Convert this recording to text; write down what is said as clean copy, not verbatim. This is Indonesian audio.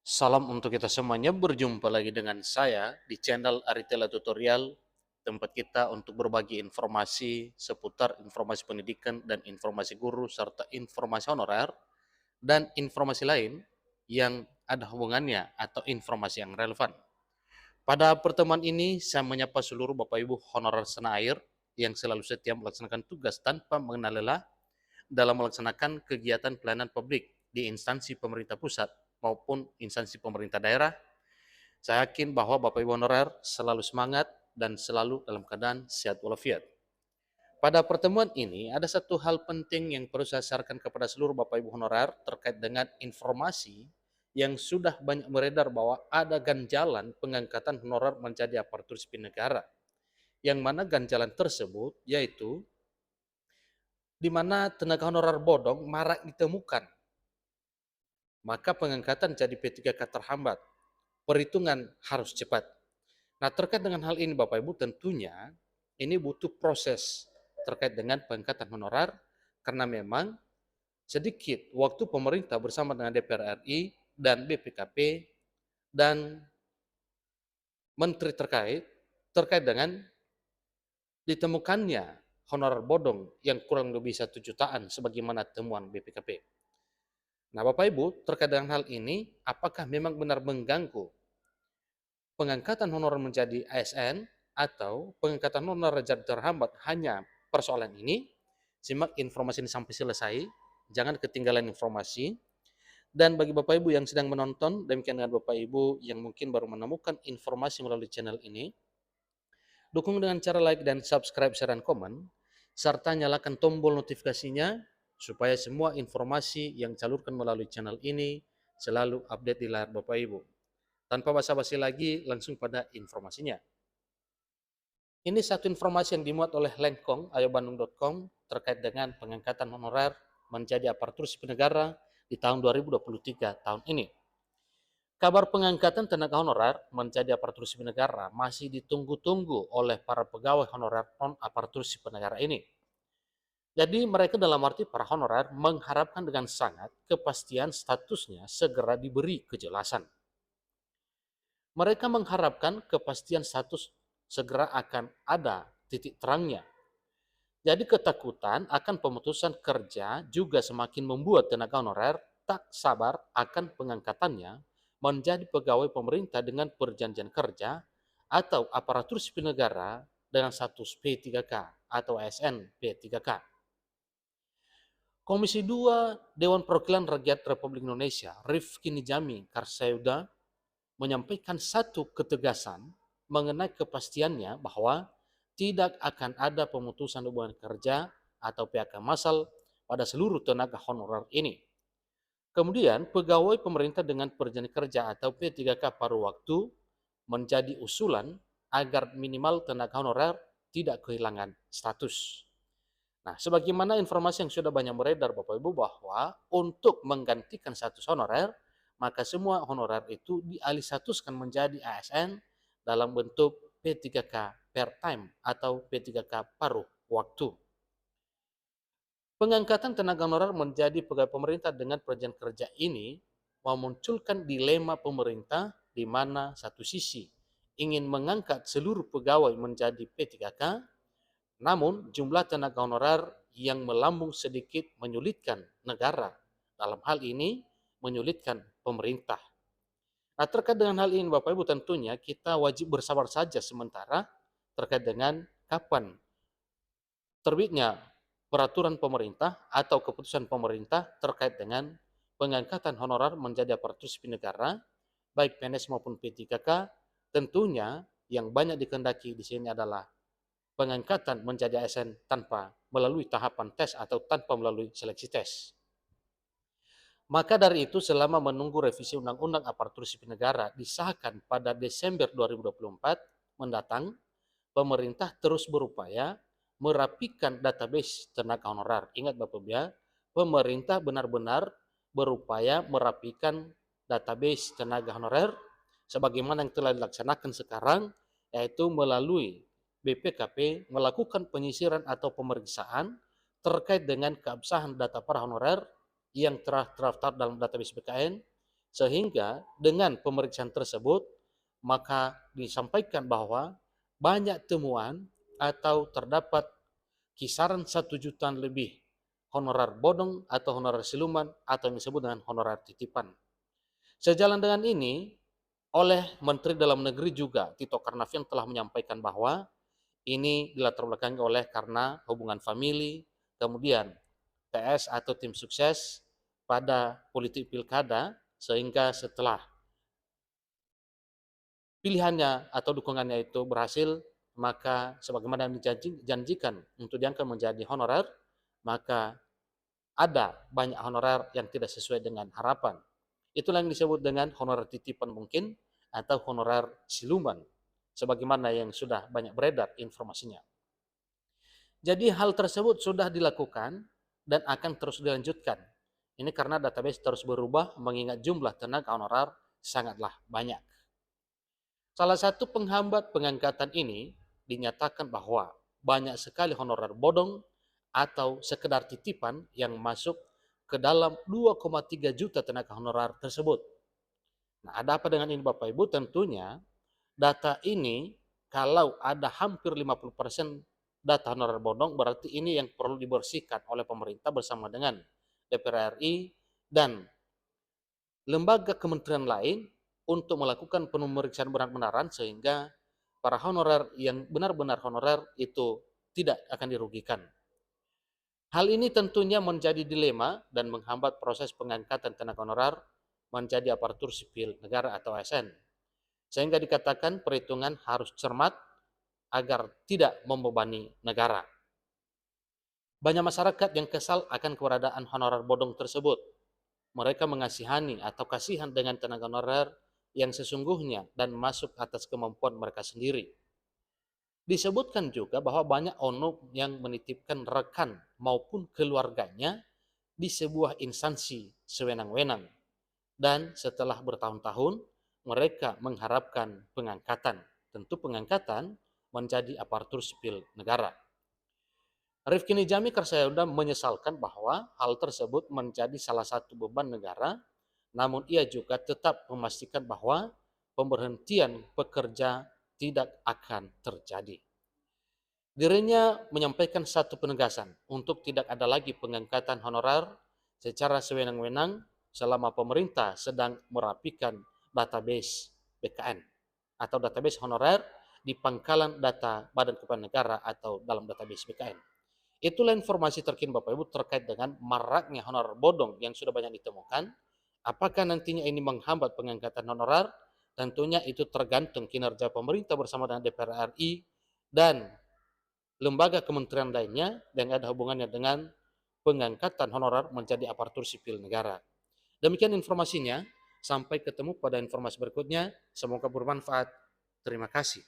Salam untuk kita semuanya, berjumpa lagi dengan saya di channel Aritela Tutorial, tempat kita untuk berbagi informasi seputar informasi pendidikan dan informasi guru, serta informasi honorer, dan informasi lain yang ada hubungannya atau informasi yang relevan. Pada pertemuan ini, saya menyapa seluruh Bapak Ibu honorer senair yang selalu setia melaksanakan tugas tanpa mengenal lelah dalam melaksanakan kegiatan pelayanan publik di instansi pemerintah pusat maupun instansi pemerintah daerah. Saya yakin bahwa Bapak Ibu honorer selalu semangat dan selalu dalam keadaan sehat walafiat. Pada pertemuan ini ada satu hal penting yang perlu saya sarankan kepada seluruh Bapak Ibu honorer terkait dengan informasi yang sudah banyak beredar bahwa ada ganjalan pengangkatan honorer menjadi aparatur sipil negara. Yang mana ganjalan tersebut yaitu di mana tenaga honorer bodong marak ditemukan, maka pengangkatan jadi P3K terhambat. Perhitungan harus cepat. Nah, terkait dengan hal ini Bapak Ibu, tentunya ini butuh proses terkait dengan pengangkatan honorer karena memang sedikit waktu pemerintah bersama dengan DPR RI dan BPKP dan menteri terkait dengan ditemukannya honorer bodong yang kurang lebih 1 jutaan sebagaimana temuan BPKP. Nah, Bapak Ibu, terkait dengan hal ini, apakah memang benar mengganggu pengangkatan honorer menjadi ASN atau pengangkatan honorer jadi terhambat hanya persoalan ini? Simak informasi ini sampai selesai, jangan ketinggalan informasi. Dan bagi Bapak Ibu yang sedang menonton, demikian dengan Bapak Ibu yang mungkin baru menemukan informasi melalui channel ini, dukung dengan cara like dan subscribe, share, dan komen, serta nyalakan tombol notifikasinya supaya semua informasi yang salurkan melalui channel ini selalu update di layar Bapak Ibu. Tanpa basa-basi lagi, langsung pada informasinya. Ini satu informasi yang dimuat oleh Lengkong, ayobandung.com terkait dengan pengangkatan honorer menjadi aparatur sipil negara di tahun 2023 tahun ini. Kabar pengangkatan tenaga honorer menjadi aparatur sipil negara masih ditunggu-tunggu oleh para pegawai honorer non-aparatur sipil negara ini. Jadi mereka dalam arti para honorer mengharapkan dengan sangat kepastian statusnya segera diberi kejelasan. Mereka mengharapkan kepastian status segera akan ada titik terangnya. Jadi ketakutan akan pemutusan kerja juga semakin membuat tenaga honorer tak sabar akan pengangkatannya menjadi pegawai pemerintah dengan perjanjian kerja atau aparatur sipil negara dengan status P3K atau ASN P3K. Komisi 2 Dewan Perwakilan Rakyat Republik Indonesia, Rifki Nijami Karsayuda, menyampaikan satu ketegasan mengenai kepastiannya bahwa tidak akan ada pemutusan hubungan kerja atau PHK massal pada seluruh tenaga honorer ini. Kemudian, pegawai pemerintah dengan perjanjian kerja atau P3K paruh waktu menjadi usulan agar minimal tenaga honorer tidak kehilangan status. Nah, sebagaimana informasi yang sudah banyak beredar Bapak Ibu bahwa untuk menggantikan status honorer, maka semua honorer itu dialih statuskan menjadi ASN dalam bentuk P3K per time atau P3K paruh waktu. Pengangkatan tenaga honorer menjadi pegawai pemerintah dengan perjanjian kerja ini memunculkan dilema pemerintah di mana satu sisi ingin mengangkat seluruh pegawai menjadi P3K, namun jumlah tenaga honorer yang melambung sedikit menyulitkan negara. Dalam hal ini menyulitkan pemerintah. Nah, terkait dengan hal ini Bapak Ibu tentunya kita wajib bersabar saja sementara terkait dengan kapan terbitnya peraturan pemerintah atau keputusan pemerintah terkait dengan pengangkatan honorer menjadi aparatur sipil negara, baik PNS maupun P3K, tentunya yang banyak dikehendaki di sini adalah pengangkatan menjadi ASN tanpa melalui tahapan tes atau tanpa melalui seleksi tes. Maka dari itu selama menunggu revisi Undang-Undang Aparatur Sipil Negara disahkan pada Desember 2024 mendatang, pemerintah terus berupaya merapikan database tenaga honorer. Ingat Bapak Ibu ya, pemerintah benar-benar berupaya merapikan database tenaga honorer sebagaimana yang telah dilaksanakan sekarang, yaitu melalui BPKP melakukan penyisiran atau pemeriksaan terkait dengan keabsahan data para honorer yang telah terdaftar dalam database BKN Sehingga dengan pemeriksaan tersebut, maka disampaikan bahwa banyak temuan atau terdapat kisaran 1 jutaan lebih honorar bodong atau honorar siluman atau yang disebut dengan honorar titipan. Sejalan dengan ini, oleh Menteri Dalam Negeri juga Tito Karnavian telah menyampaikan bahwa ini dilatar belakangi oleh karena hubungan famili, kemudian TS atau tim sukses pada politik pilkada, sehingga setelah pilihannya atau dukungannya itu berhasil, maka sebagaimana yang dijanjikan untuk diangkat menjadi honorer, maka ada banyak honorer yang tidak sesuai dengan harapan. Itulah yang disebut dengan honorer titipan mungkin atau honorer siluman, sebagaimana yang sudah banyak beredar informasinya. Jadi hal tersebut sudah dilakukan dan akan terus dilanjutkan. Ini karena database terus berubah mengingat jumlah tenaga honorer sangatlah banyak. Salah satu penghambat pengangkatan ini dinyatakan bahwa banyak sekali honorer bodong atau sekedar titipan yang masuk ke dalam 2,3 juta tenaga honorer tersebut. Nah, ada apa dengan ini Bapak Ibu? Tentunya data ini kalau ada hampir 50% data honorer bodong, berarti ini yang perlu dibersihkan oleh pemerintah bersama dengan DPR RI dan lembaga kementerian lain untuk melakukan pemeriksaan benar-benaran sehingga para honorer yang benar-benar honorer itu tidak akan dirugikan. Hal ini tentunya menjadi dilema dan menghambat proses pengangkatan tenaga honorer menjadi aparatur sipil negara atau ASN. Sehingga dikatakan perhitungan harus cermat agar tidak membebani negara. Banyak masyarakat yang kesal akan keberadaan honorer bodong tersebut. Mereka mengasihani atau kasihan dengan tenaga honorer yang sesungguhnya dan masuk atas kemampuan mereka sendiri. Disebutkan juga bahwa banyak oknum yang menitipkan rekan maupun keluarganya di sebuah instansi sewenang-wenang. Dan setelah bertahun-tahun, mereka mengharapkan pengangkatan. Tentu pengangkatan menjadi aparatur sipil negara. Rifki Nijami Karsayuda menyesalkan bahwa hal tersebut menjadi salah satu beban negara, namun ia juga tetap memastikan bahwa pemberhentian pekerja tidak akan terjadi. Dirinya menyampaikan satu penegasan untuk tidak ada lagi pengangkatan honorer secara sewenang-wenang selama pemerintah sedang merapikan database BKN atau database honorer di pangkalan data Badan Kepegawaian Negara atau dalam database BKN. Itulah informasi terkini Bapak Ibu terkait dengan maraknya honorer bodong yang sudah banyak ditemukan. Apakah nantinya ini menghambat pengangkatan honorer? Tentunya itu tergantung kinerja pemerintah bersama dengan DPR RI dan lembaga kementerian lainnya yang ada hubungannya dengan pengangkatan honorer menjadi aparatur sipil negara. Demikian informasinya. Sampai ketemu pada informasi berikutnya. Semoga bermanfaat. Terima kasih.